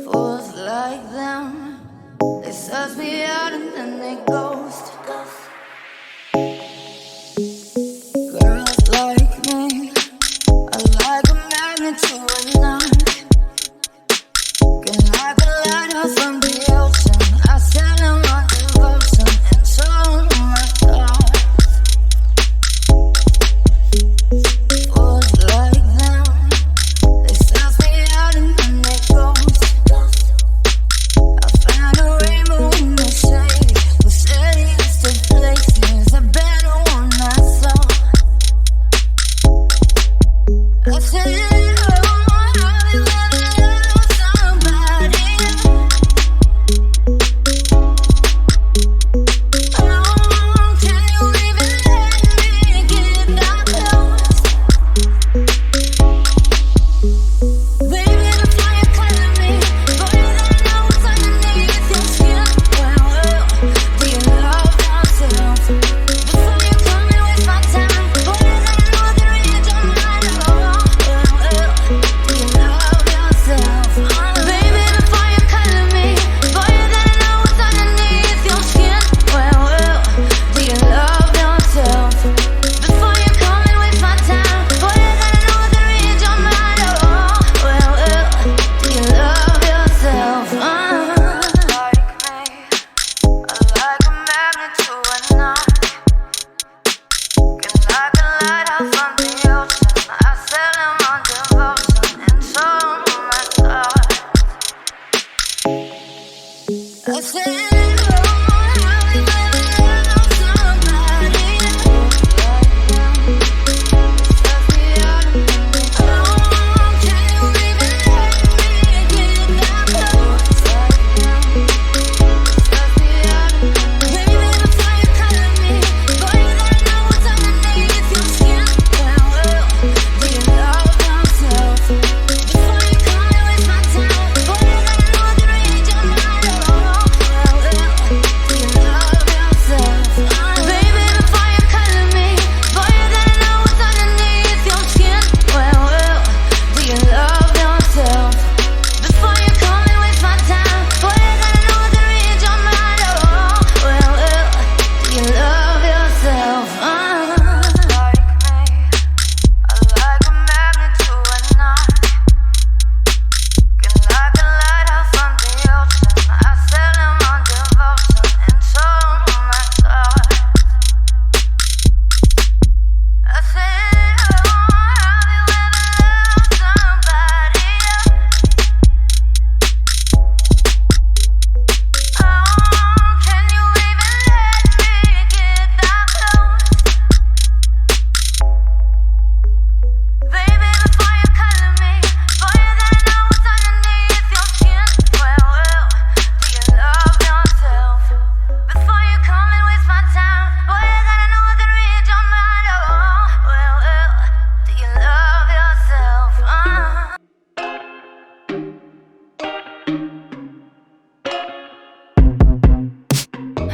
Fools like them, they suss me out and then they ghost. Girls like me are like a magnet to a knot. Can like a lighthouse from the ocean. I sell them on devotion and show them my thoughts. Fools like them, they suss me out and then they ghost. I found a rainbow in the shade, with cities to places, a better one I saw. I said,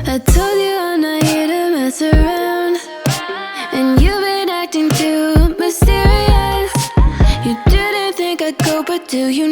I told you I'm not here to mess around, and you've been acting too mysterious. You didn't think I'd go, but do you